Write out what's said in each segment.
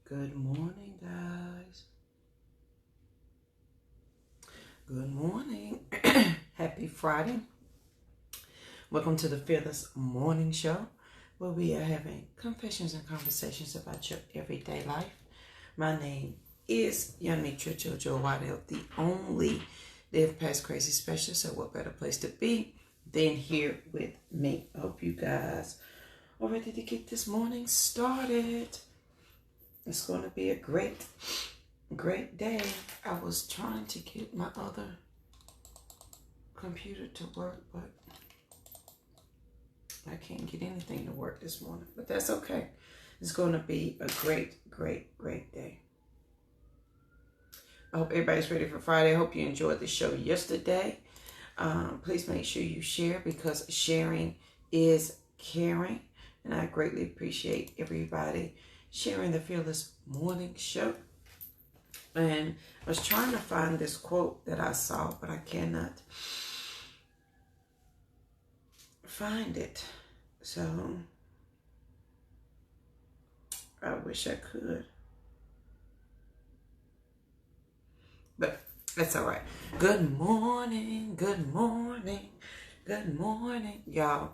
Good morning, guys. Good morning. Happy Friday. Welcome to the Fearless Morning Show, where we are having confessions and conversations about your everyday life. My name is Yanitra Jojo Waddell, the only Live Past Crazy specialist. So what better place to be than here with me? I hope you guys are ready to get this morning started. It's going to be a great day. I was trying to get my other computer to work, but I can't get anything to work this morning. But that's okay. It's going to be a great day. I hope everybody's ready for Friday. I hope you enjoyed the show yesterday. Please make sure you share, because sharing is caring. And I greatly appreciate everybody sharing the Fearless Morning Show. And I was trying to find this quote that I saw, but I cannot find it. So I wish I could. But that's all right. Good morning, y'all.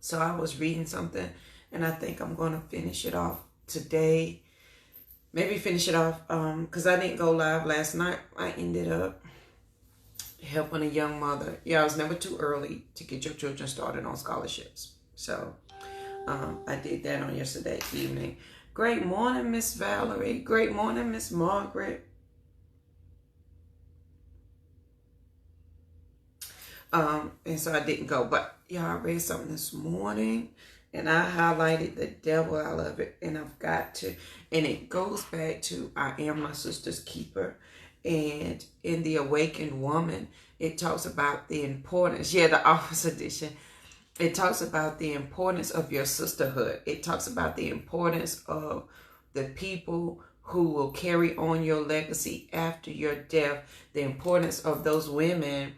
So I was reading something, and I think I'm going to finish it off today. Maybe finish it off because I didn't go live last night. I ended up helping a young mother. Yeah, I was never too early to get your children started on scholarships. So I did that on yesterday evening. Great morning, Miss Valerie. Great morning, Miss Margaret. And so I didn't go. But yeah, I read something this morning, and I highlighted the devil out of it, and I've got to. And it goes back to I am my sister's keeper. And in the Awakened Woman, it talks about the importance. Yeah, the Office Edition. It talks about the importance of your sisterhood. It talks about the importance of the people who will carry on your legacy after your death. The importance of those women,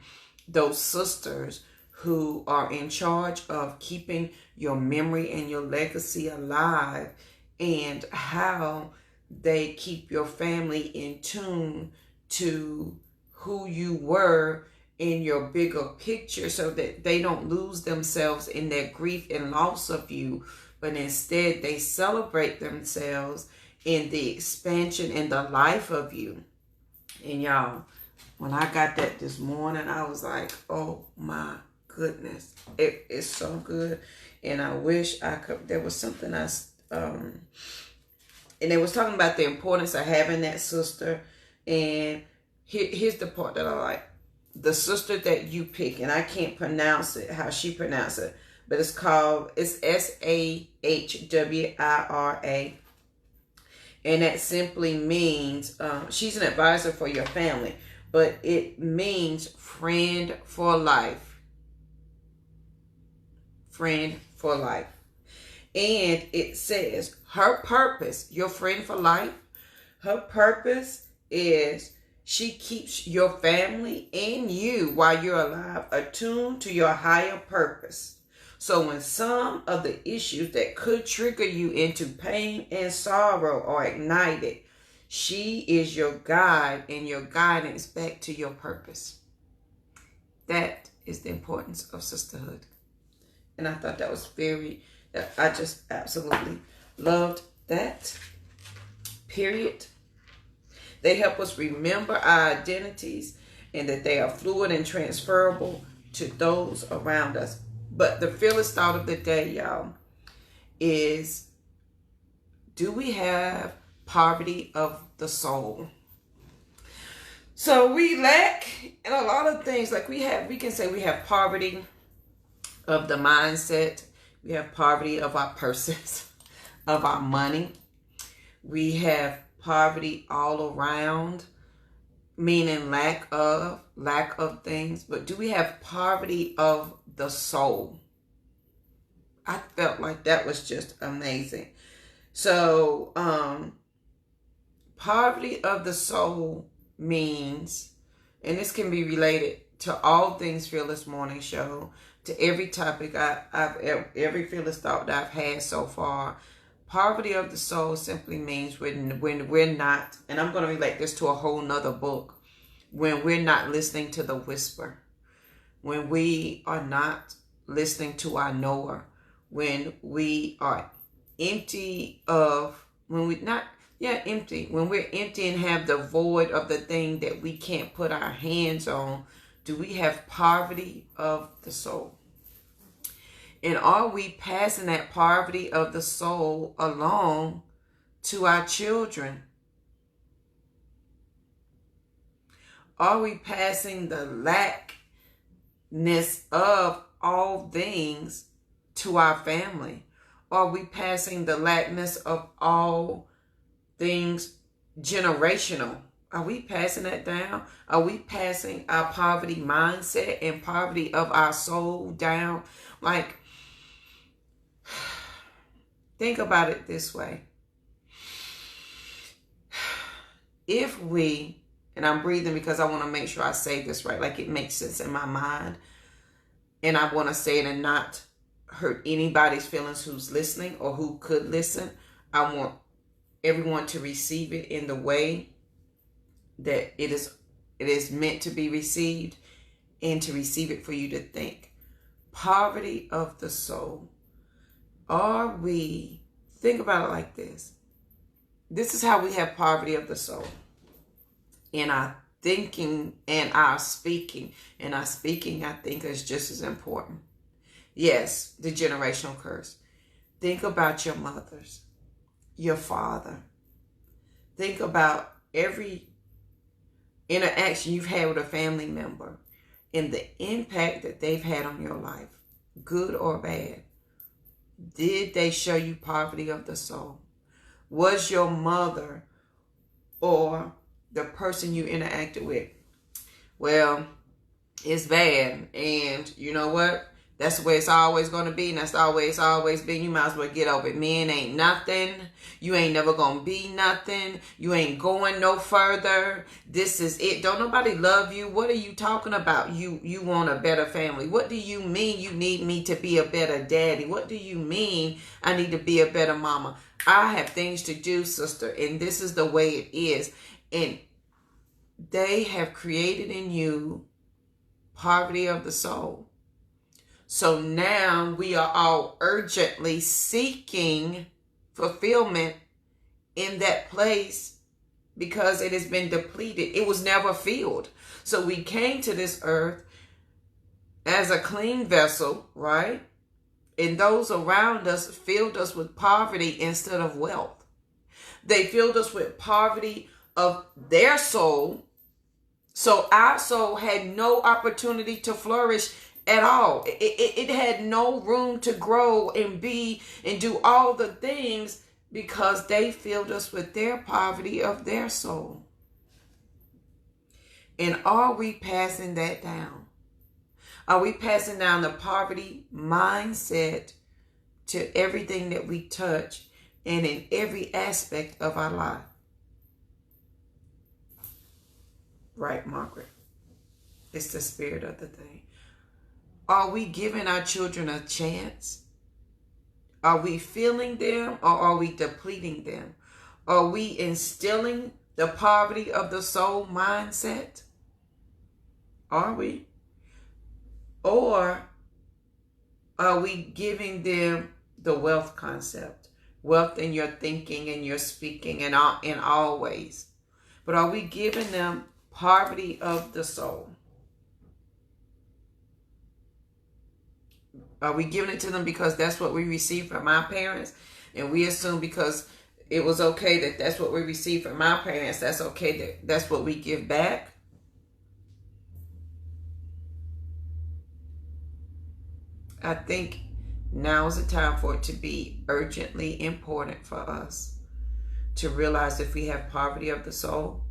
those sisters who are in charge of keeping your memory and your legacy alive, and how they keep your family in tune to who you were in your bigger picture, so that they don't lose themselves in their grief and loss of you, but instead they celebrate themselves in the expansion and the life of you. And y'all, when I got that this morning, I was like, oh my goodness, it is so good. And I wish I could, there was something and it was talking about the importance of having that sister. And here's the part that I like. The sister that you pick, and I can't pronounce it how she pronounced it, but it's SAHWIRA. And that simply means, she's an advisor for your family, but it means friend for life. Friend for life. And it says her purpose, your friend for life, her purpose is she keeps your family and you, while you're alive, attuned to your higher purpose. So when some of the issues that could trigger you into pain and sorrow are ignited, she is your guide and your guidance back to your purpose. That is the importance of sisterhood. And I thought that was I just absolutely loved that. Period. They help us remember our identities, and that they are fluid and transferable to those around us. But the fearless thought of the day, y'all, is, do we have poverty of the soul? So we lack in a lot of things. Like we can say we have poverty of the mindset. We have poverty of our purses, of our money. We have poverty all around, meaning lack of things. But do we have poverty of the soul? I felt like that was just amazing. So poverty of the soul means, and this can be related to all things Fearless Morning Show, to every topic every Fearless Thought that I've had so far. Poverty of the soul simply means when we're not, and I'm going to relate this to a whole nother book, when we're not listening to the whisper, when we are not listening to our knower, when we are empty of, when we not, yeah, empty, when we're empty and have the void of the thing that we can't put our hands on, do we have poverty of the soul? And are we passing that poverty of the soul along to our children? Are we passing the lackness of all things to our family? Are we passing the lackness of all things generational? Are we passing that down? Are we passing our poverty mindset and poverty of our soul down? Like, think about it this way. If we, and I'm breathing because I want to make sure I say this right, like it makes sense in my mind, and I want to say it and not hurt anybody's feelings who's listening or who could listen. I want everyone to receive it in the way that it is meant to be received, and to receive it for you to think. Poverty of the soul. Are we, think about it like this. This is how we have poverty of the soul. In our thinking and our speaking. And our speaking, I think, is just as important. Yes, the generational curse. Think about your mothers, your father. Think about every interaction you've had with a family member and the impact that they've had on your life, good or bad. Did they show you poverty of the soul? Was your mother or the person you interacted with, well, it's bad, and you know what? That's the way it's always going to be, and that's the way it's always been. You might as well get over it. Men ain't nothing. You ain't never going to be nothing. You ain't going no further. This is it. Don't nobody love you. What are you talking about? You want a better family. What do you mean you need me to be a better daddy? What do you mean I need to be a better mama? I have things to do, sister, and this is the way it is. And they have created in you poverty of the soul. So now we are all urgently seeking fulfillment in that place because it has been depleted. It was never filled. So we came to this earth as a clean vessel, right? And those around us filled us with poverty instead of wealth. They filled us with poverty of their soul. So our soul had no opportunity to flourish at all. It had no room to grow and be and do all the things because they filled us with their poverty of their soul. And are we passing that down? Are we passing down the poverty mindset to everything that we touch and in every aspect of our life? Right, Margaret? It's the spirit of the thing. Are we giving our children a chance? Are we filling them or are we depleting them? Are we instilling the poverty of the soul mindset? Are we? Or are we giving them the wealth concept? Wealth in your thinking and your speaking in all ways. But are we giving them poverty of the soul? Are we giving it to them because that's what we received from our parents? And we assume because it was okay that that's what we received from our parents, that's okay that that's what we give back? I think now is the time for it to be urgently important for us to realize if we have poverty of the soul.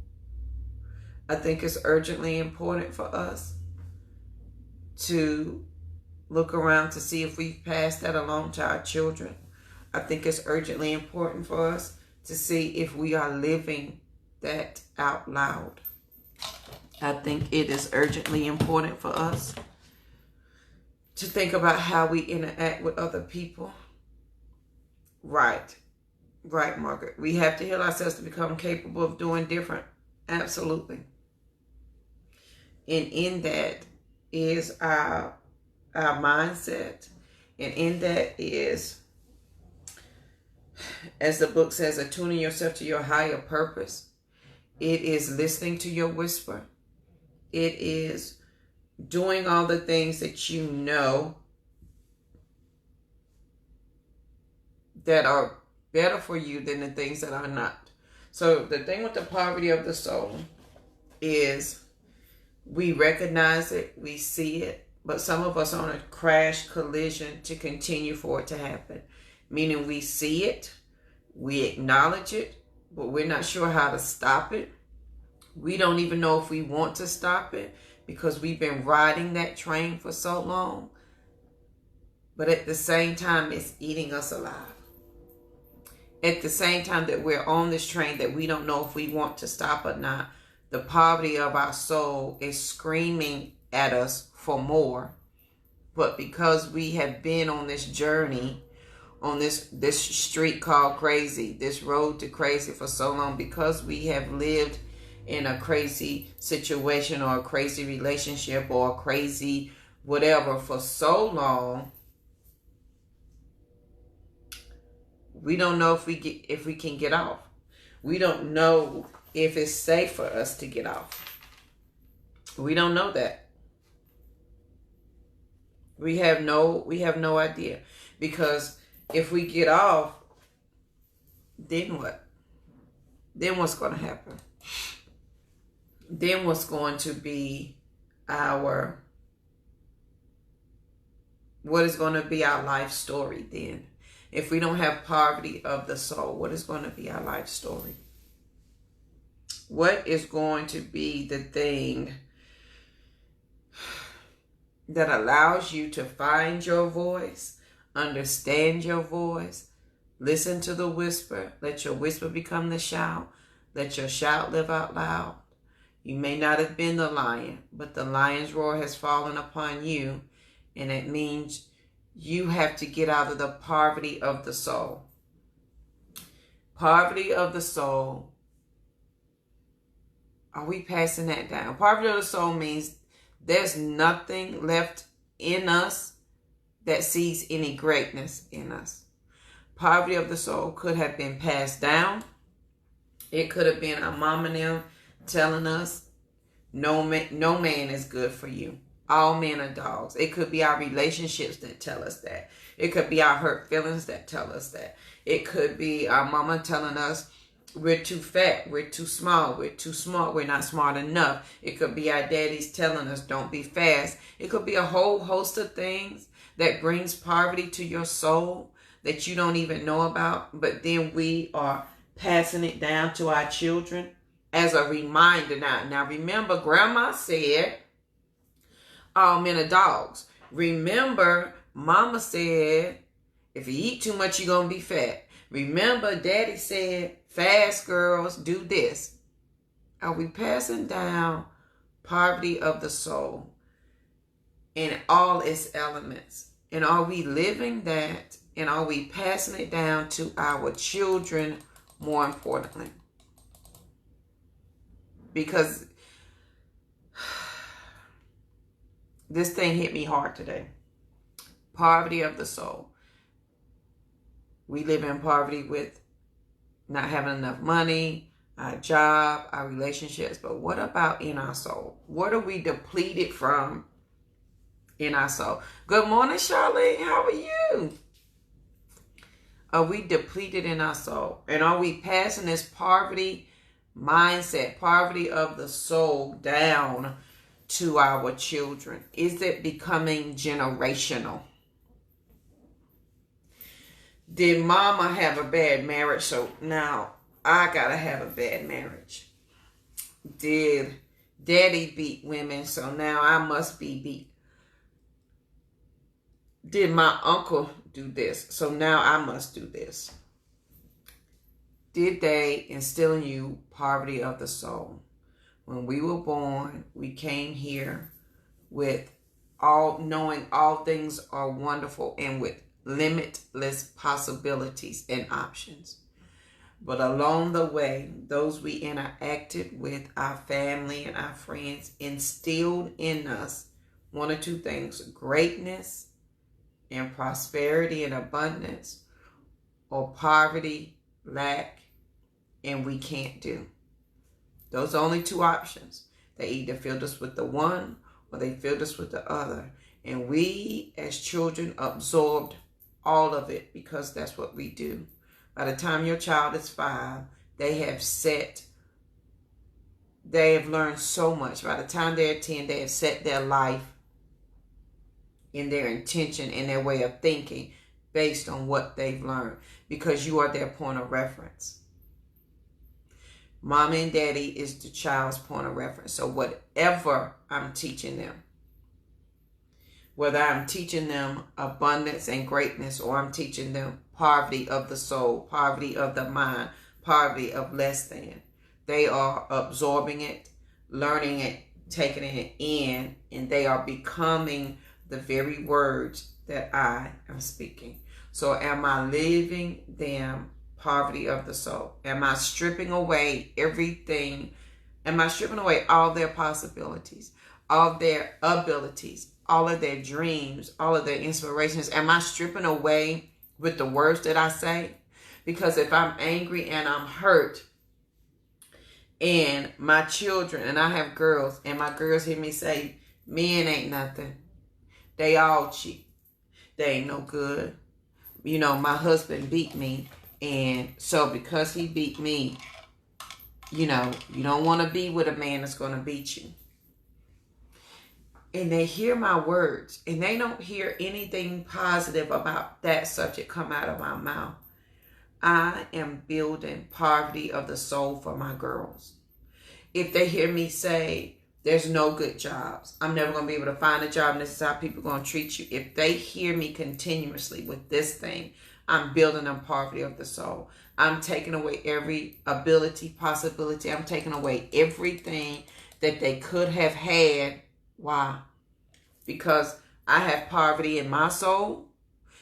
I think it's urgently important for us to look around to see if we've passed that along to our children. I think it's urgently important for us to see if we are living that out loud. I think it is urgently important for us to think about how we interact with other people. Right. Right, Margaret. We have to heal ourselves to become capable of doing different. Absolutely. And in that is our mindset. And in that is, as the book says, attuning yourself to your higher purpose. It is listening to your whisper. It is doing all the things that you know that are better for you than the things that are not. So the thing with the poverty of the soul is we recognize it, we see it, but some of us are on a crash collision to continue for it to happen. Meaning we see it, we acknowledge it, but we're not sure how to stop it. We don't even know if we want to stop it because we've been riding that train for so long. But at the same time, it's eating us alive. At the same time that we're on this train that we don't know if we want to stop or not, the poverty of our soul is screaming at us for more. But because we have been on this journey, on this street called crazy, this road to crazy for so long, because we have lived in a crazy situation or a crazy relationship or a crazy whatever for so long, we don't know if we can get off. We don't know if it's safe for us to get off. We don't know that. We have no idea. Because if we get off, then what? Then what's going to happen? Then what's going to be what is going to be our life story then? If we don't have poverty of the soul, what is going to be our life story? What is going to be the thing that allows you to find your voice, understand your voice, listen to the whisper, let your whisper become the shout, let your shout live out loud? You may not have been the lion, but the lion's roar has fallen upon you, and it means you have to get out of the poverty of the soul. Poverty of the soul. Are we passing that down? Poverty of the soul means there's nothing left in us that sees any greatness in us. Poverty of the soul could have been passed down. It could have been our mom and them telling us, no man is good for you. All men are dogs. It could be our relationships that tell us that. It could be our hurt feelings that tell us that. It could be our mama telling us we're too fat, we're too small, we're too smart, we're not smart enough. It could be our daddies telling us don't be fast. It could be a whole host of things that brings poverty to your soul that you don't even know about. But then we are passing it down to our children as a reminder. Now remember, Grandma said all men are dogs. Remember, Mama said if you eat too much, you're going to be fat. Remember, Daddy said fast girls do this. Are we passing down poverty of the soul in all its elements? And are we living that? And are we passing it down to our children more importantly? Because this thing hit me hard today. Poverty of the soul. We live in poverty with not having enough money, our job, our relationships. But what about in our soul? What are we depleted from in our soul? Good morning, Charlene. How are you? Are we depleted in our soul? And are we passing this poverty mindset, poverty of the soul down to our children? Is it becoming generational? Did mama have a bad marriage, so now I gotta have a bad marriage? Did daddy beat women, so now I must be beat? Did my uncle do this, so now I must do this? Did they instill in you poverty of the soul? When we were born, we came here with all knowing all things are wonderful and with limitless possibilities and options. But along the way, those we interacted with, our family and our friends, instilled in us one or two things: greatness and prosperity and abundance, or poverty, lack, and we can't do. Those are only two options. They either filled us with the one or they filled us with the other. And we as children absorbed all of it because that's what we do. By the time your child is 5, they have learned so much. By the time they're 10, they have set their life in their intention and their way of thinking based on what they've learned, because you are their point of reference. Mom and daddy is the child's point of reference. So whatever I'm teaching them, whether I'm teaching them abundance and greatness, or I'm teaching them poverty of the soul, poverty of the mind, poverty of less than, they are absorbing it, learning it, taking it in, and they are becoming the very words that I am speaking. So am I living them poverty of the soul? Am I stripping away everything? Am I stripping away all their possibilities, all their abilities, all of their dreams, all of their inspirations? Am I stripping away with the words that I say? Because if I'm angry and I'm hurt, and my children, and I have girls, and my girls hear me say, men ain't nothing. They all cheat. They ain't no good. You know, my husband beat me, and so because he beat me, you know, you don't want to be with a man that's going to beat you. And they hear my words, and they don't hear anything positive about that subject come out of my mouth. I am building poverty of the soul for my girls. If they hear me say, there's no good jobs, I'm never going to be able to find a job, and this is how people are going to treat you. If they hear me continuously with this thing, I'm building them poverty of the soul. I'm taking away every ability, possibility. I'm taking away everything that they could have had. Why? Because I have poverty in my soul,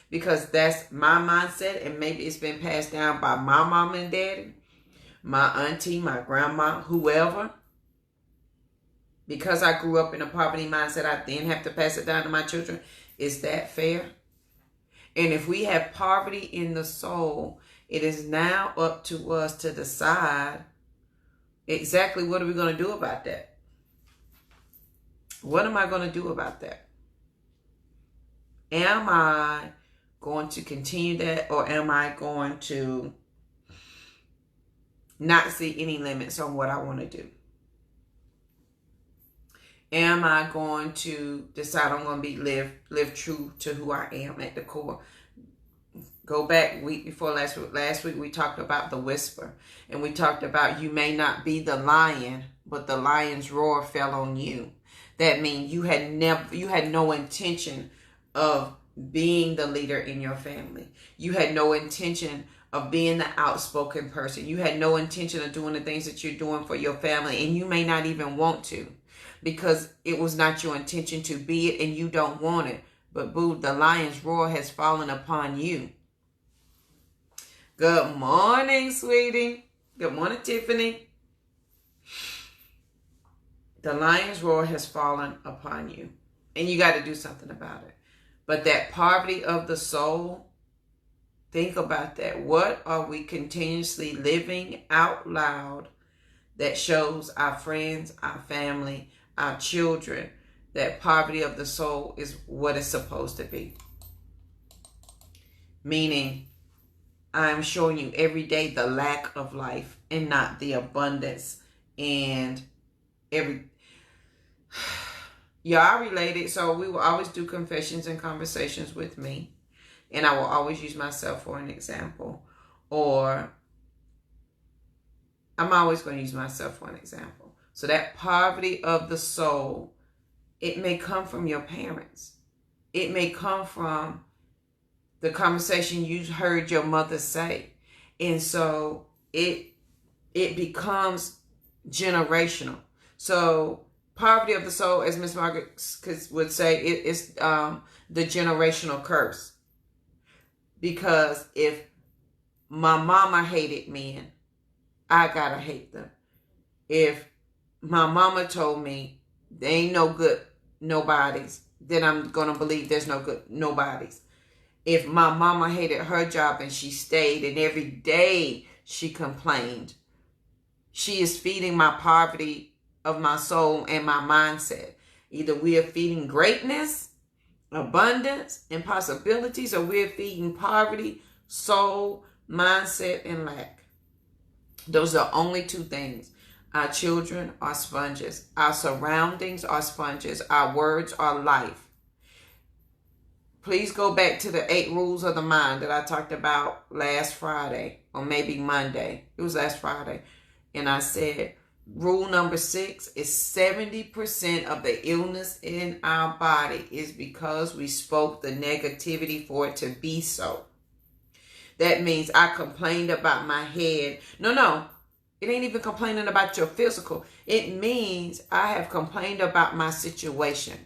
because that's my mindset, and maybe it's been passed down by my mom and daddy, my auntie, my grandma, whoever. Because I grew up in a poverty mindset, I then have to pass it down to my children. Is that fair? And if we have poverty in the soul, it is now up to us to decide exactly what are we going to do about that. What am I going to do about that? Am I going to continue that, or am I going to not see any limits on what I want to do? Am I going to decide I'm going to live true to who I am at the core? Go back week before last week. Last week we talked about the whisper, and we talked about you may not be the lion, but the lion's roar fell on you. That means you had no intention of being the leader in your family. You had no intention of being the outspoken person. You had no intention of doing the things that you're doing for your family, and you may not even want to, because it was not your intention to be it, and you don't want it. But boo, the lion's roar has fallen upon you. Good morning, sweetie. Good morning, Tiffany. The lion's roar has fallen upon you, and you got to do something about it. But that poverty of the soul, think about that. What are we continuously living out loud that shows our friends, our family, our children, that poverty of the soul is what it's supposed to be? Meaning, I'm showing you every day the lack of life and not the abundance and Y'all related, so we will always do confessions and conversations with me, and I will always use myself for an example, or I'm always going to use myself for an example. So that poverty of the soul, it may come from your parents. It may come from the conversation you heard your mother say, and so it becomes generational. So poverty of the soul, as Miss Margaret would say, it's the generational curse. Because if my mama hated men, I gotta hate them. If my mama told me there ain't no good nobodies, then I'm gonna believe there's no good nobodies. If my mama hated her job and she stayed and every day she complained, she is feeding my poverty of my soul and my mindset. Either we are feeding greatness, abundance, and possibilities, or we're feeding poverty, soul, mindset, and lack. Those are only two things. Our children are sponges. Our surroundings are sponges. Our words are life. Please go back to the 8 rules of the mind that I talked about last Friday, or maybe Monday. It was last Friday. And I said, rule number 6 is 70% of the illness in our body is because we spoke the negativity for it to be so. That means I complained about my head. No. It ain't even complaining about your physical. It means I have complained about my situation.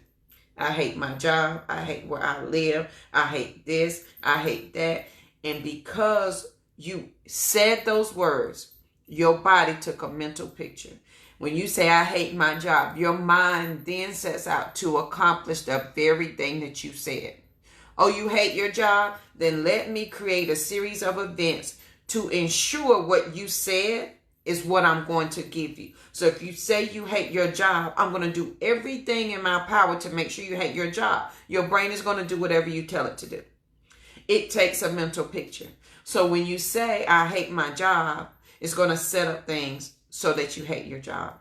I hate my job. I hate where I live. I hate this. I hate that. And because you said those words, your body took a mental picture. When you say, I hate my job, your mind then sets out to accomplish the very thing that you said. Oh, you hate your job? Then let me create a series of events to ensure what you said is what I'm going to give you. So if you say you hate your job, I'm going to do everything in my power to make sure you hate your job. Your brain is going to do whatever you tell it to do. It takes a mental picture. So when you say, I hate my job, it's going to set up things so that you hate your job.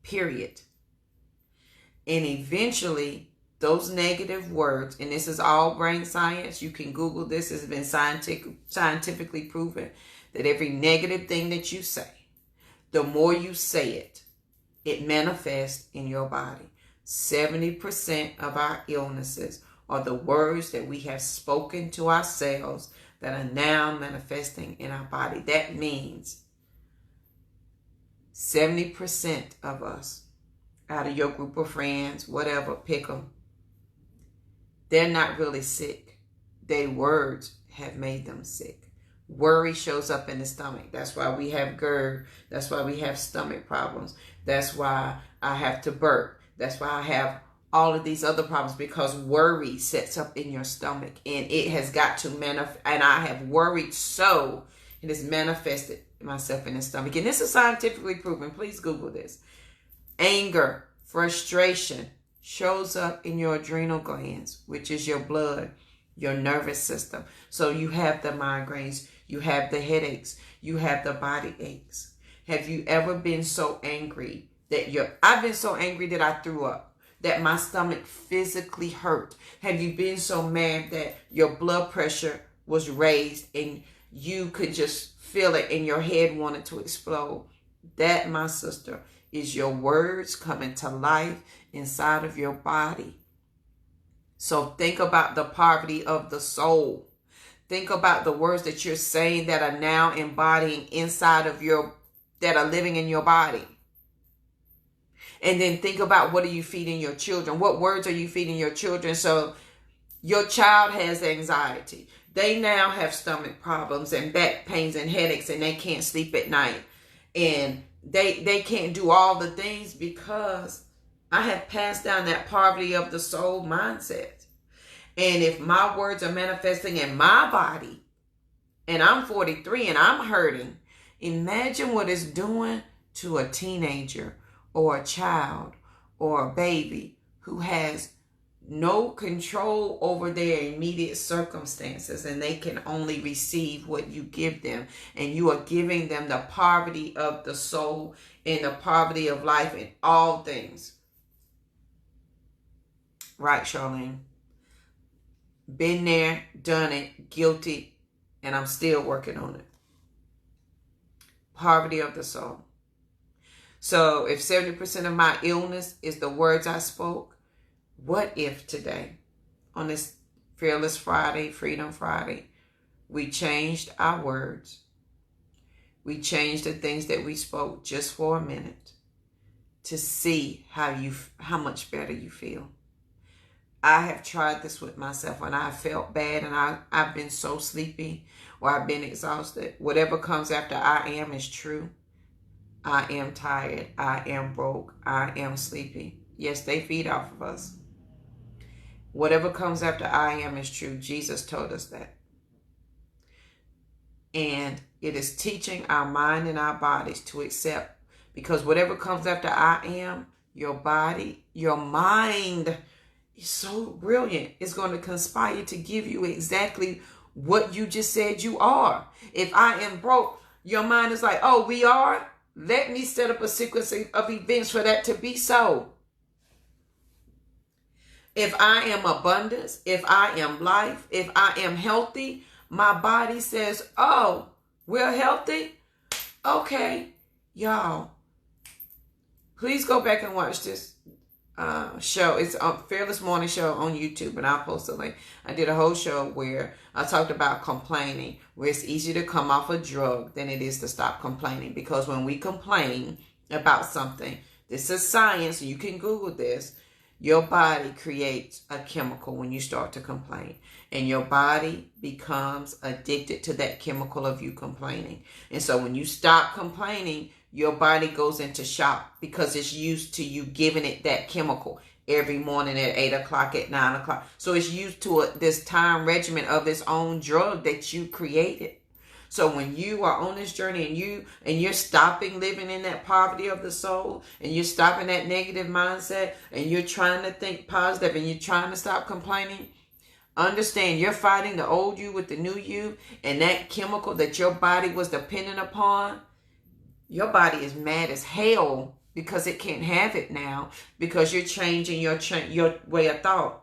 Period. And eventually, those negative words, and this is all brain science, you can Google this, it's been scientifically proven, that every negative thing that you say, the more you say it, it manifests in your body. 70% of our illnesses are the words that we have spoken to ourselves that are now manifesting in our body. That means 70% of us, out of your group of friends, whatever, pick them, they're not really sick. Their words have made them sick. Worry shows up in the stomach. That's why we have GERD. That's why we have stomach problems. That's why I have to burp. That's why I have all of these other problems, because worry sets up in your stomach and it has got to manifest. And I have worried so it has manifested myself in the stomach. And this is scientifically proven. Please Google this. Anger, frustration shows up in your adrenal glands, which is your blood, your nervous system. So you have the migraines, you have the headaches, you have the body aches. Have you ever been so angry that I've been so angry that I threw up, that my stomach physically hurt? Have you been so mad that your blood pressure was raised and you could just feel it and your head wanted to explode? That, my sister, is your words coming to life inside of your body. So think about the poverty of the soul. Think about the words that you're saying that are now embodying inside of that are living in your body. And then think about, what are you feeding your children? What words are you feeding your children? So your child has anxiety. They now have stomach problems and back pains and headaches, and they can't sleep at night. And they can't do all the things because I have passed down that poverty of the soul mindset. And if my words are manifesting in my body, and I'm 43 and I'm hurting, imagine what it's doing to a teenager or a child or a baby who has no control over their immediate circumstances, and they can only receive what you give them. And you are giving them the poverty of the soul and the poverty of life in all things. Right, Charlene? Been there, done it, guilty, and I'm still working on it. Poverty of the soul. So if 70% of my illness is the words I spoke, what if today, on this Fearless Friday, Freedom Friday, we changed our words? We changed the things that we spoke just for a minute to see how much better you feel. I have tried this with myself when I felt bad and I've been so sleepy or I've been exhausted. Whatever comes after I am is true. I am tired. I am broke. I am sleepy. Yes, they feed off of us. Whatever comes after I am is true. Jesus told us that. And it is teaching our mind and our bodies to accept. Because whatever comes after I am, your body, your mind is so brilliant. It's going to conspire to give you exactly what you just said you are. If I am broke, your mind is like, oh, we are? Let me set up a sequence of events for that to be so. If I am abundance, if I am life, if I am healthy, my body says, oh, we're healthy? Okay, y'all, please go back and watch this show. It's a Fearless Morning Show on YouTube, and I'll post a link. I did a whole show where I talked about complaining, where it's easier to come off a drug than it is to stop complaining. Because when we complain about something, this is science, and you can Google this, your body creates a chemical when you start to complain. And your body becomes addicted to that chemical of you complaining. And so when you stop complaining, your body goes into shock because it's used to you giving it that chemical every morning at 8 o'clock, at 9 o'clock. So it's used to this time regimen of its own drug that you created. So when you are on this journey and you're stopping living in that poverty of the soul, and you're stopping that negative mindset, and you're trying to think positive, and you're trying to stop complaining, understand you're fighting the old you with the new you, and that chemical that your body was dependent upon, your body is mad as hell because it can't have it now, because you're changing your way of thought.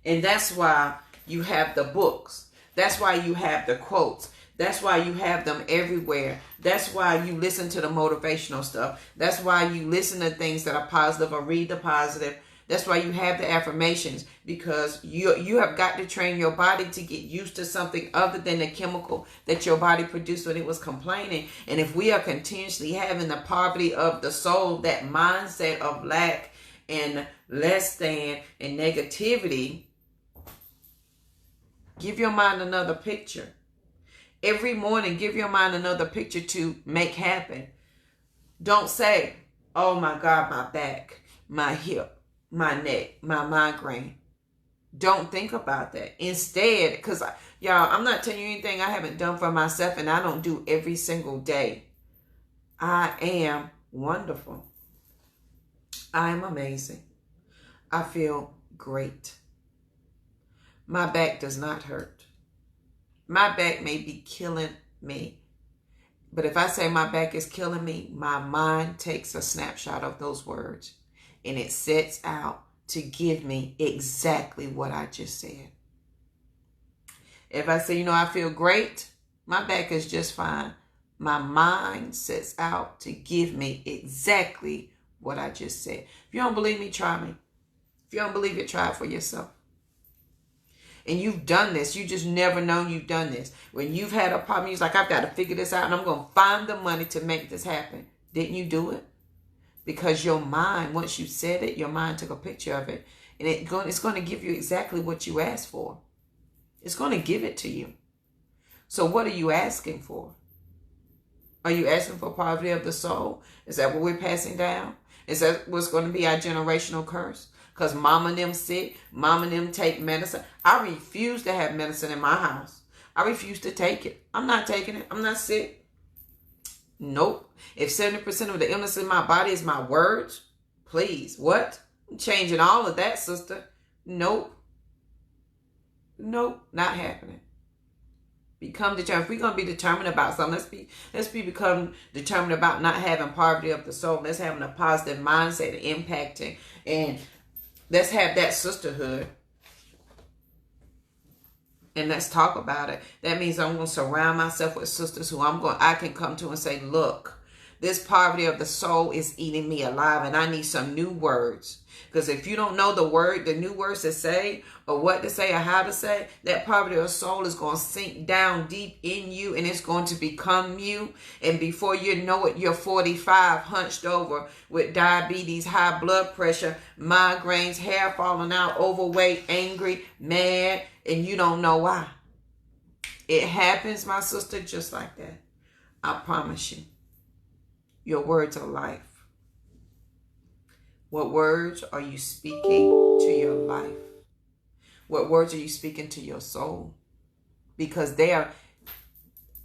And that's why you have the books. That's why you have the quotes. That's why you have them everywhere. That's why you listen to the motivational stuff. That's why you listen to things that are positive or read the positive. That's why you have the affirmations, because you have got to train your body to get used to something other than the chemical that your body produced when it was complaining. And if we are continuously having the poverty of the soul, that mindset of lack and less than and negativity, give your mind another picture. Every morning, give your mind another picture to make happen. Don't say, oh my God, my back, my hip, my neck, my migraine. Don't think about that. Instead, because y'all, I'm not telling you anything I haven't done for myself, and I don't do every single day. I am wonderful. I am amazing. I feel great. My back does not hurt. My back may be killing me, but if I say my back is killing me, my mind takes a snapshot of those words, and it sets out to give me exactly what I just said. If I say, I feel great, my back is just fine, my mind sets out to give me exactly what I just said. If you don't believe me, try me. If you don't believe it, try it for yourself. And you've done this. You just never known you've done this. When you've had a problem, you're like, I've got to figure this out, and I'm going to find the money to make this happen. Didn't you do it? Because your mind, once you said it, your mind took a picture of it. And it's going to give you exactly what you asked for. It's going to give it to you. So what are you asking for? Are you asking for poverty of the soul? Is that what we're passing down? Is that what's going to be our generational curse? Because mama and them sick, mama and them take medicine. I refuse to have medicine in my house. I refuse to take it. I'm not taking it. I'm not sick. Nope. If 70% of the illness in my body is my words, please, what? I'm changing all of that, sister. Nope. Nope, not happening. Become determined. If we're going to be determined about something, let's become determined about not having poverty of the soul. Let's have a positive mindset, impacting, and let's have that sisterhood. And let's talk about it. That means I'm going to surround myself with sisters who I can come to and say, look, This poverty of the soul is eating me alive, and I need some new words. Because if you don't know the new words to say, or what to say, or how to say, that poverty of the soul is going to sink down deep in you, and it's going to become you. And before you know it, you're 45, hunched over with diabetes, high blood pressure, migraines, hair falling out, overweight, angry, mad, and you don't know why. It happens, my sister, just like that. I promise you. Your words are life. What words are you speaking to your life? What words are you speaking to your soul? Because they are,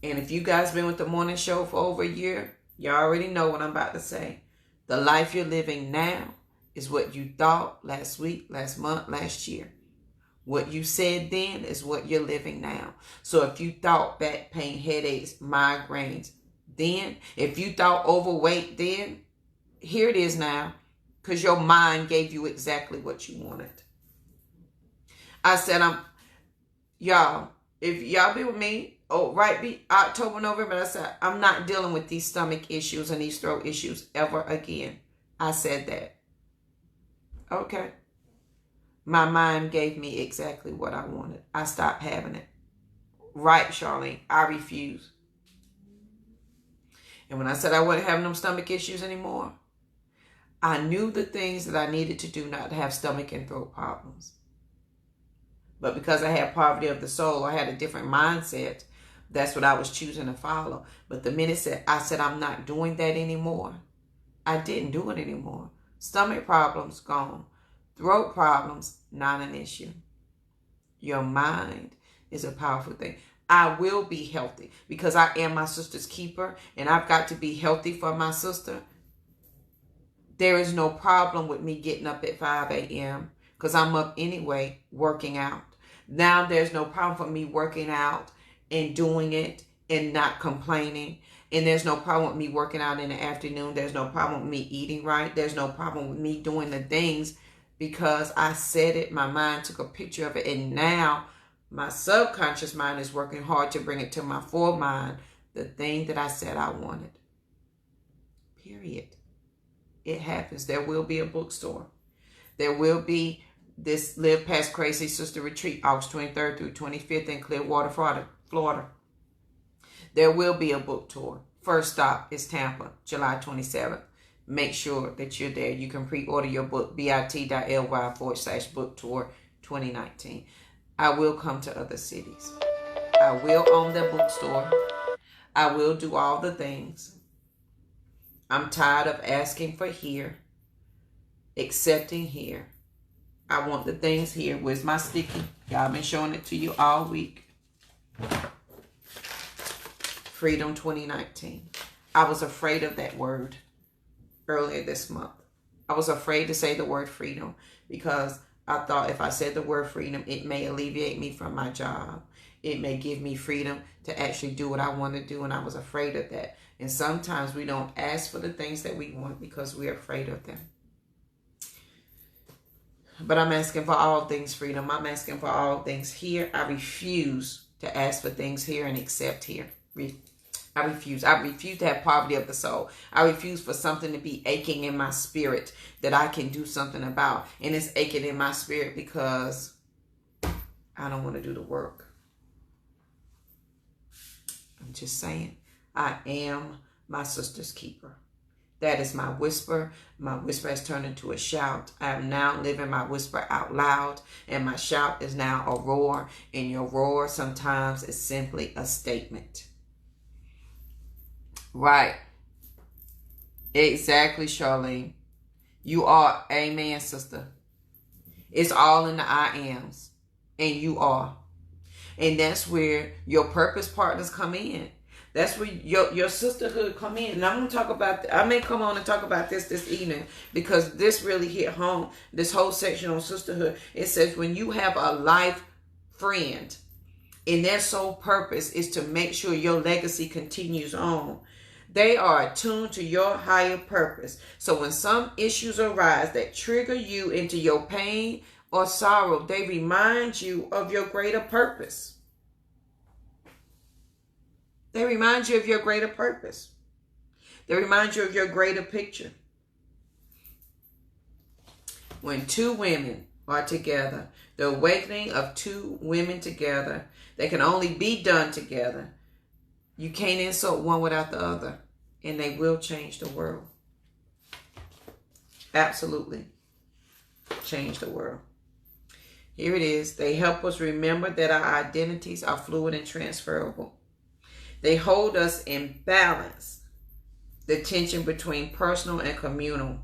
and if you guys been with the morning show for over a year, you already know what I'm about to say. The life you're living now is what you thought last week, last month, last year. What you said then is what you're living now. So if you thought back pain, headaches, migraines, then, if you thought overweight then, here it is now. Because your mind gave you exactly what you wanted. I said, y'all, if y'all be with me, October, November, I said, I'm not dealing with these stomach issues and these throat issues ever again. I said that. Okay. My mind gave me exactly what I wanted. I stopped having it. Right, Charlene, I refuse. And when I said I wasn't having them stomach issues anymore, I knew the things that I needed to do not to have stomach and throat problems. But because I had poverty of the soul, I had a different mindset. That's what I was choosing to follow. But the minute I said I'm not doing that anymore, I didn't do it anymore. Stomach problems, gone. Throat problems, not an issue. Your mind is a powerful thing. I will be healthy because I am my sister's keeper, and I've got to be healthy for my sister. There is no problem with me getting up at 5 a.m. because I'm up anyway working out. Now there's no problem for me working out and doing it and not complaining. And there's no problem with me working out in the afternoon. There's no problem with me eating right. There's no problem with me doing the things because I said it. My mind took a picture of it. And now my subconscious mind is working hard to bring it to my full mind. The thing that I said I wanted. Period. It happens. There will be a bookstore. There will be this Live Past Crazy Sister Retreat, August 23rd through 25th in Clearwater, Florida. There will be a book tour. First stop is Tampa, July 27th. Make sure that you're there. You can pre-order your book, bit.ly/book tour 2019. I will come to other cities. I will own the bookstore. I will do all the things. I'm tired of asking for here, accepting here. I want the things here. Where's my sticky? Y'all been showing it to you all week. Freedom 2019. I was afraid of that word earlier this month. I was afraid to say the word freedom because I thought if I said the word freedom, it may alleviate me from my job. It may give me freedom to actually do what I want to do, and I was afraid of that. And sometimes we don't ask for the things that we want because we're afraid of them. But I'm asking for all things freedom. I'm asking for all things here. I refuse to ask for things here and accept here. I refuse. I refuse to have poverty of the soul. I refuse for something to be aching in my spirit that I can do something about. And it's aching in my spirit because I don't want to do the work. I'm just saying. I am my sister's keeper. That is my whisper. My whisper has turned into a shout. I am now living my whisper out loud. And my shout is now a roar. And your roar sometimes is simply a statement. Right. Exactly, Charlene. You are. Amen, sister. It's all in the I ams. And you are. And that's where your purpose partners come in. That's where your sisterhood come in. And I'm going to talk about, I may come on and talk about this evening because this really hit home. This whole section on sisterhood. It says when you have a life friend and their sole purpose is to make sure your legacy continues on. They are attuned to your higher purpose. So when some issues arise that trigger you into your pain or sorrow, they remind you of your greater purpose. They remind you of your greater purpose. They remind you of your greater picture. When two women are together, the awakening of two women together, they can only be done together. You can't insult one without the other, and they will change the world. Absolutely change the world. Here it is. They help us remember that our identities are fluid and transferable. They hold us in balance, the tension between personal and communal.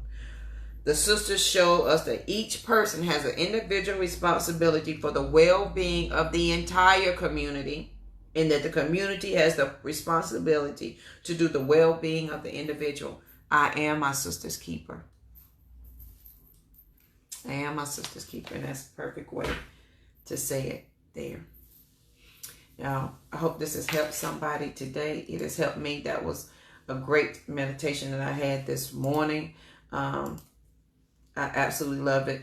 The sisters show us that each person has an individual responsibility for the well-being of the entire community, and that the community has the responsibility to do the well-being of the individual. I am my sister's keeper. I am my sister's keeper, and that's the perfect way to say it there. Now, I hope this has helped somebody today. It has helped me. That was a great meditation that I had this morning. I absolutely love it.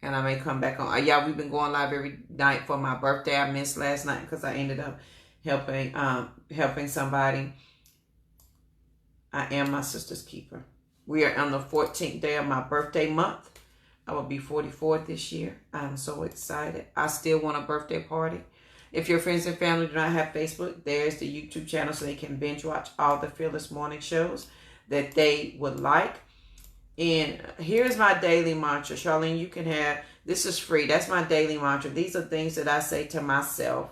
And I may come back on. Y'all, we've been going live every night for my birthday. I missed last night because I ended up helping somebody. I am my sister's keeper. We are on the 14th day of my birthday month. I will be 44 this year. I'm so excited. I still want a birthday party. If your friends and family do not have Facebook, there's the YouTube channel so they can binge watch all the Fearless Morning shows that they would like. And here's my daily mantra. Charlene, you can have, this is free. That's my daily mantra. These are things that I say to myself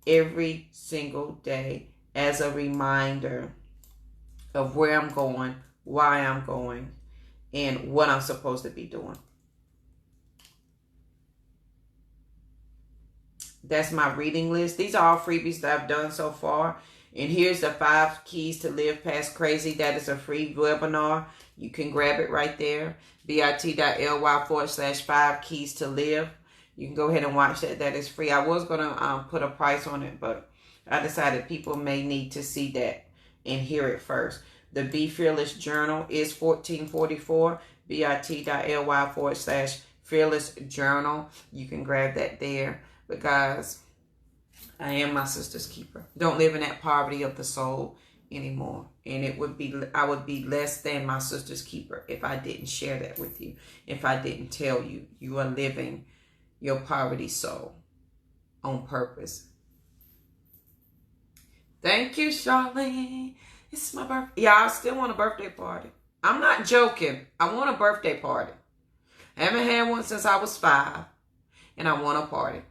every single day as a reminder of where I'm going, why I'm going, and what I'm supposed to be doing. That's my reading list. These are all freebies that I've done so far. And here's the 5 keys to live past crazy. That is a free webinar. You can grab it right there. bit.ly/5 keys to live. You can go ahead and watch that. That is free. I was going to put a price on it, but I decided people may need to see that and hear it first. The Be Fearless Journal is $14.44. bit.ly/fearless journal. You can grab that there. But guys, I am my sister's keeper. Don't live in that poverty of the soul anymore. And I would be less than my sister's keeper if I didn't share that with you. If I didn't tell you, you are living your poverty soul on purpose. Thank you, Charlene. It's my birthday. Yeah, I still want a birthday party. I'm not joking. I want a birthday party. I haven't had one since I was 5. And I want a party.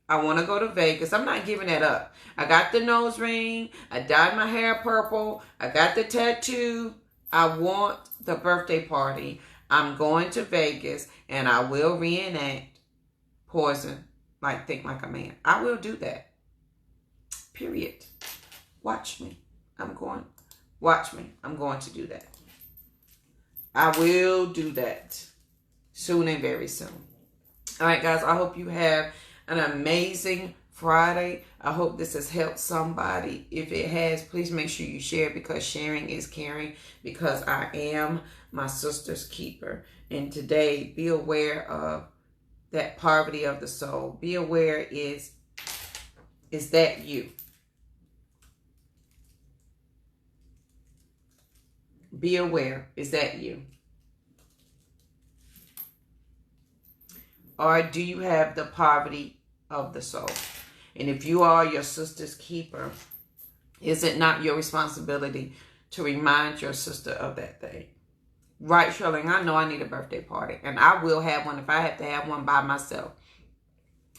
I want to go to Vegas. I'm not giving that up. I got the nose ring. I dyed my hair purple. I got the tattoo. I want the birthday party. I'm going to Vegas and I will reenact Poison, like Think Like a Man. I will do that. Period. Watch me. Watch me. I'm going to do that. I will do that soon and very soon. All right, guys. I hope you have an amazing Friday. I hope this has helped somebody. If it has, please make sure you share, because sharing is caring, because I am my sister's keeper. And today, be aware of that poverty of the soul. Be aware, is that you? Be aware, is that you? Or do you have the poverty of the soul? And if you are your sister's keeper, is it not your responsibility to remind your sister of that thing? Right, Charlene, I know I need a birthday party. And I will have one if I have to have one by myself.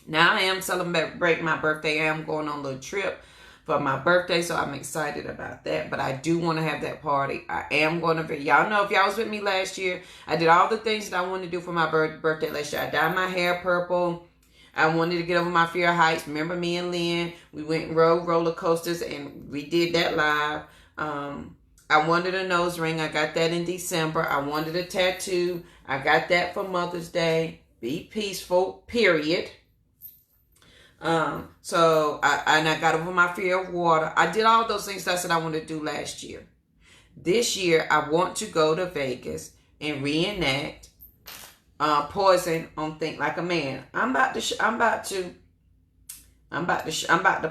Now, I am celebrating my birthday. I am going on a little trip for my birthday, so I'm excited about that. But I do want to have that party. I am going to be. Y'all know, if y'all was with me last year, I did all the things that I wanted to do for my birthday last year. I dyed my hair purple. I wanted to get over my fear of heights. Remember me and Lynn? We went and rode roller coasters, and we did that live. I wanted a nose ring. I got that in December. I wanted a tattoo. I got that for Mother's Day. Be peaceful, period. So I got over my fear of water. I did all those things that I said I wanted to do last year. This year, I want to go to Vegas and reenact Poison on Think Like a Man. I'm about to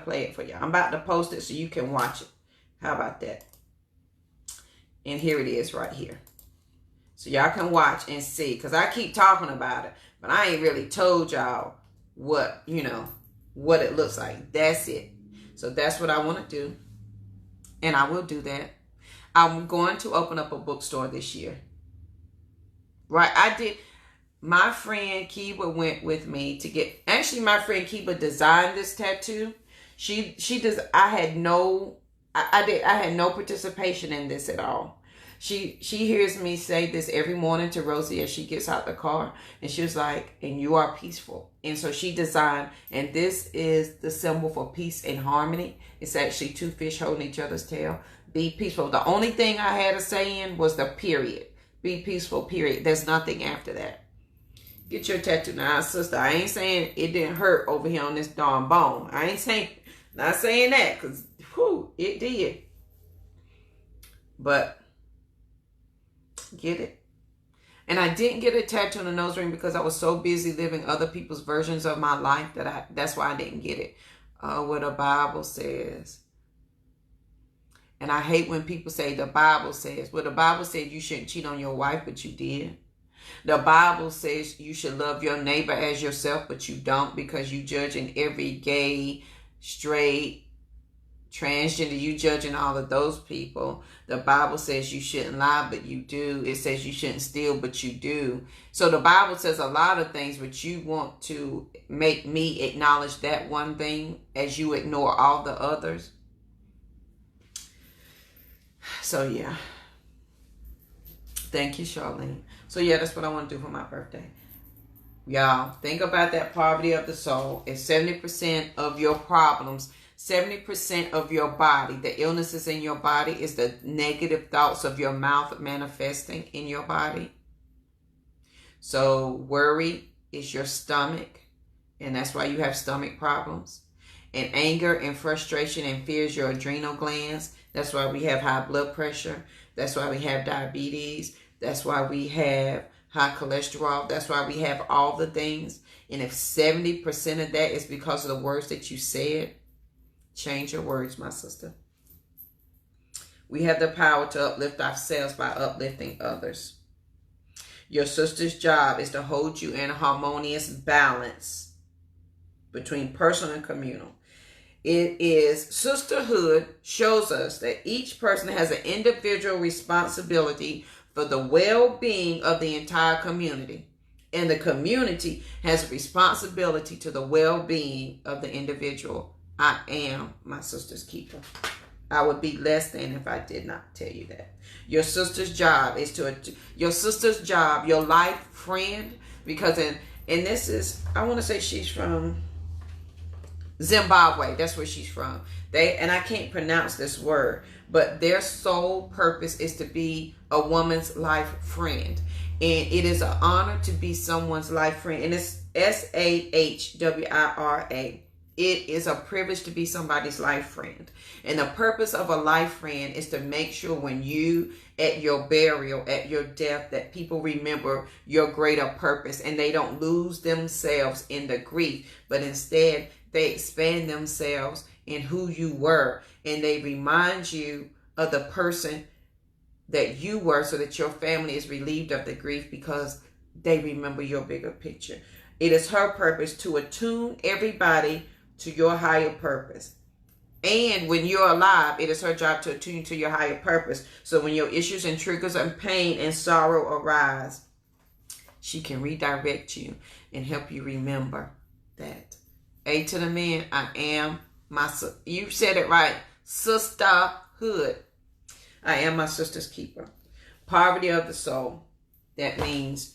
play it for y'all. I'm about to post it so you can watch it. How about that? And here it is right here. So y'all can watch and see. Because I keep talking about it. But I ain't really told y'all what, what it looks like. That's it. So that's what I want to do. And I will do that. I'm going to open up a bookstore this year. Right? I did. My friend Kiba went with me to get. Actually, my friend Kiba designed this tattoo. She does. I had no participation in this at all. She hears me say this every morning to Rosie as she gets out the car, and she was like, "And you are peaceful." And so she designed, and this is the symbol for peace and harmony. It's actually two fish holding each other's tail. Be peaceful. The only thing I had to say in was the period. Be peaceful, period. There's nothing after that. Get your tattoo. Now, sister, I ain't saying it didn't hurt over here on this darn bone. I ain't not saying that, because, it did. But, get it. And I didn't get a tattoo on the nose ring because I was so busy living other people's versions of my life that's why I didn't get it. What the Bible says. And I hate when people say the Bible says. Well, the Bible said you shouldn't cheat on your wife, but you did. The Bible says you should love your neighbor as yourself, but you don't because you judging every gay, straight, transgender. You judging all of those people. The Bible says you shouldn't lie, but you do. It says you shouldn't steal, but you do. So the Bible says a lot of things, but you want to make me acknowledge that one thing as you ignore all the others. So, yeah. Thank you, Charlene. So, yeah, that's what I want to do for my birthday. Y'all, think about that poverty of the soul. If 70% of your problems, 70% of your body, the illnesses in your body is the negative thoughts of your mouth manifesting in your body. So, worry is your stomach, and that's why you have stomach problems. And anger and frustration and fear is your adrenal glands. That's why we have high blood pressure. That's why we have diabetes. That's why we have high cholesterol. That's why we have all the things. And if 70% of that is because of the words that you said, change your words, my sister. We have the power to uplift ourselves by uplifting others. Your sister's job is to hold you in a harmonious balance between personal and communal. It is sisterhood shows us that each person has an individual responsibility for the well-being of the entire community. And the community has a responsibility to the well-being of the individual. I am my sister's keeper. I would be less than if I did not tell you that. Your sister's job is your life friend, because and this is, I want to say she's from Zimbabwe. That's where she's from. And I can't pronounce this word, but their sole purpose is to be a woman's life friend. And it is an honor to be someone's life friend. And it's SAHWIRA. It is a privilege to be somebody's life friend. And the purpose of a life friend is to make sure when you, at your burial, at your death, that people remember your greater purpose and they don't lose themselves in the grief, but instead they expand themselves in who you were, and they remind you of the person that you were, so that your family is relieved of the grief because they remember your bigger picture. It is her purpose to attune everybody to your higher purpose. And when you're alive, it is her job to attune you to your higher purpose. So when your issues and triggers and pain and sorrow arise, she can redirect you and help you remember that. A to the men, I am my sister. You said it right. Sisterhood. I am my sister's keeper. Poverty of the soul. That means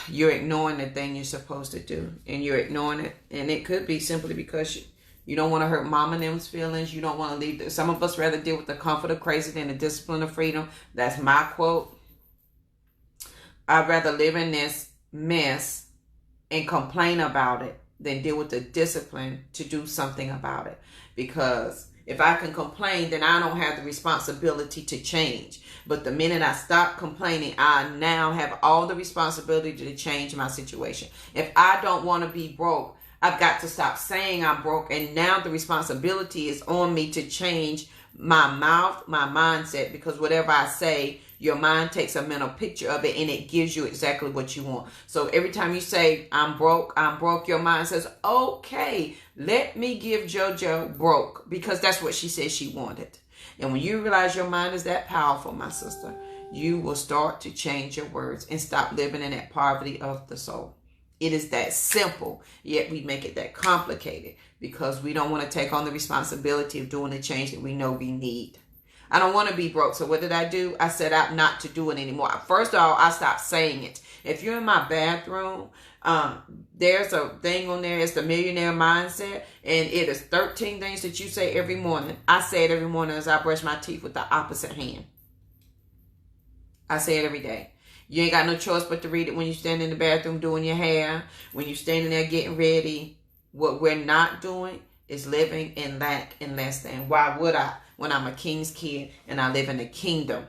you're ignoring the thing you're supposed to do. And you're ignoring it. And it could be simply because you don't want to hurt mama and them's feelings. You don't want to leave. Some of us rather deal with the comfort of crazy than the discipline of freedom. That's my quote. I'd rather live in this mess and complain about it than deal with the discipline to do something about it. Because if I can complain, then I don't have the responsibility to change. But the minute I stop complaining, I now have all the responsibility to change my situation. If I don't want to be broke, I've got to stop saying I'm broke. And now the responsibility is on me to change my mouth, my mindset, because whatever I say, your mind takes a mental picture of it and it gives you exactly what you want. So every time you say, I'm broke, your mind says, okay, let me give JoJo broke, because that's what she said she wanted. And when you realize your mind is that powerful, my sister, you will start to change your words and stop living in that poverty of the soul. It is that simple, yet we make it that complicated because we don't want to take on the responsibility of doing the change that we know we need. I don't want to be broke. So what did I do? I set out not to do it anymore. First of all, I stopped saying it. If you're in my bathroom, there's a thing on there. It's the Millionaire Mindset. And it is 13 things that you say every morning. I say it every morning as I brush my teeth with the opposite hand. I say it every day. You ain't got no choice but to read it when you stand in the bathroom doing your hair, when you're standing there getting ready. What we're not doing is living in lack and less than. Why would I? When I'm a king's kid and I live in the kingdom.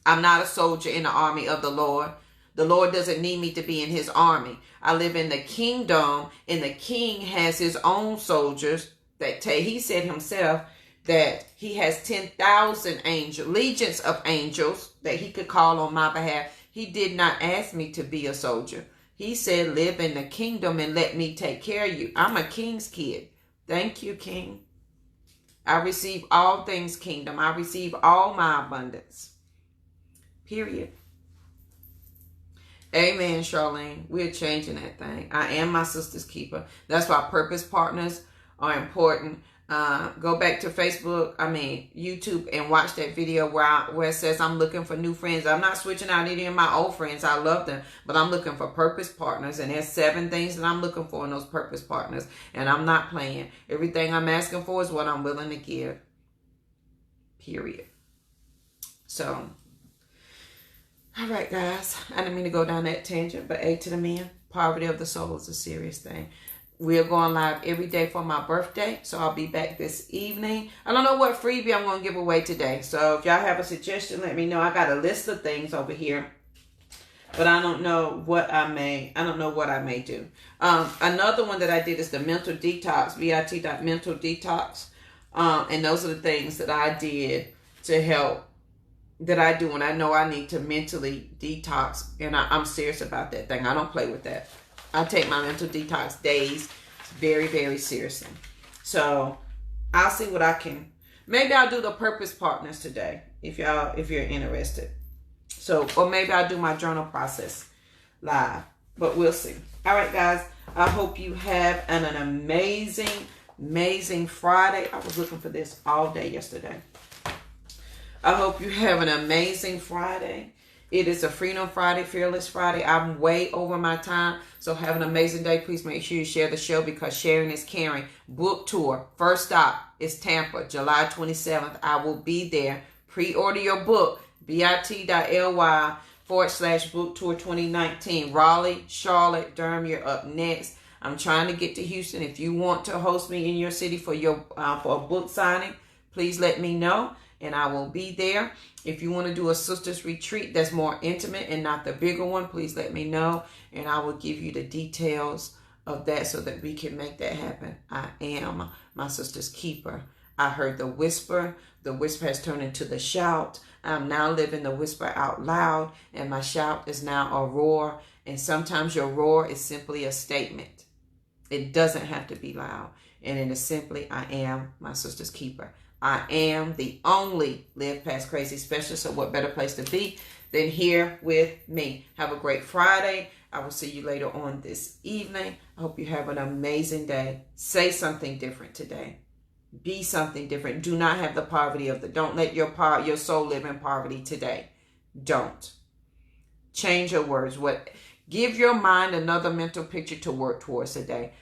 I'm not a soldier in the army of the Lord. The Lord doesn't need me to be in his army. I live in the kingdom, and the king has his own soldiers. He said himself that he has 10,000 legions of angels that he could call on my behalf. He did not ask me to be a soldier. He said, live in the kingdom and let me take care of you. I'm a king's kid. Thank you, King. I receive all things kingdom. I receive all my abundance. Period. Amen, Charlene. We're changing that thing. I am my sister's keeper. That's why purpose partners are important. Go back to YouTube and watch that video where it says I'm looking for new friends. I'm not switching out any of my old friends. I love them, but I'm looking for purpose partners. And there's 7 things that I'm looking for in those purpose partners. And I'm not playing. Everything I'm asking for is what I'm willing to give. Period. So, all right, guys. I didn't mean to go down that tangent, but A to the men, poverty of the soul is a serious thing. We're going live every day for my birthday, so I'll be back this evening. I don't know what freebie I'm going to give away today, so if y'all have a suggestion, let me know. I got a list of things over here, but I don't know what I may do. Another one that I did is the mental detox, bit.mental detox, and those are the things that I did to help, that I do when I know I need to mentally detox, and I'm serious about that thing. I don't play with that. I take my mental detox days very, very seriously. So I'll see what I can. Maybe I'll do the purpose partners today if you're interested. So, or maybe I'll do my journal process live. But we'll see. All right, guys. I hope you have an amazing, amazing Friday. I was looking for this all day yesterday. I hope you have an amazing Friday. It is a Freedom Friday, Fearless Friday. I'm way over my time. So have an amazing day. Please make sure you share the show because sharing is caring. Book tour. First stop is Tampa, July 27th. I will be there. Pre-order your book. bit.ly/book tour 2019. Raleigh, Charlotte, Durham, you're up next. I'm trying to get to Houston. If you want to host me in your city for for a book signing, please let me know. And I will be there. If you want to do a sister's retreat that's more intimate and not the bigger one, please let me know. And I will give you the details of that so that we can make that happen. I am my sister's keeper. I heard the whisper. The whisper has turned into the shout. I'm now living the whisper out loud. And my shout is now a roar. And sometimes your roar is simply a statement. It doesn't have to be loud. And it is simply, I am my sister's keeper. I am the only Live Past Crazy specialist, so what better place to be than here with me. Have a great Friday. I will see you later on this evening. I hope you have an amazing day. Say something different today. Be something different. Do not have the poverty of don't let your soul live in poverty today. Don't. Change your words. Give your mind another mental picture to work towards today.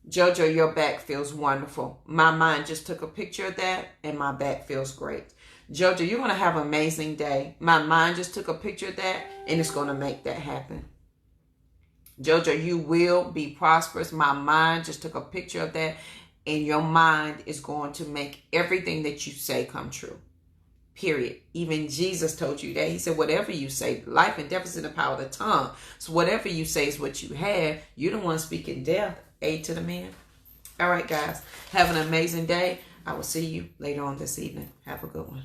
JoJo, your back feels wonderful. My mind just took a picture of that, and my back feels great. JoJo, you're going to have an amazing day. My mind just took a picture of that, and it's going to make that happen. JoJo, you will be prosperous. My mind just took a picture of that, and your mind is going to make everything that you say come true. Period. Even Jesus told you that. He said, whatever you say, life and death is in the power of the tongue. So whatever you say is what you have. You're the one speaking death. A to the man. All right, guys. Have an amazing day. I will see you later on this evening. Have a good one.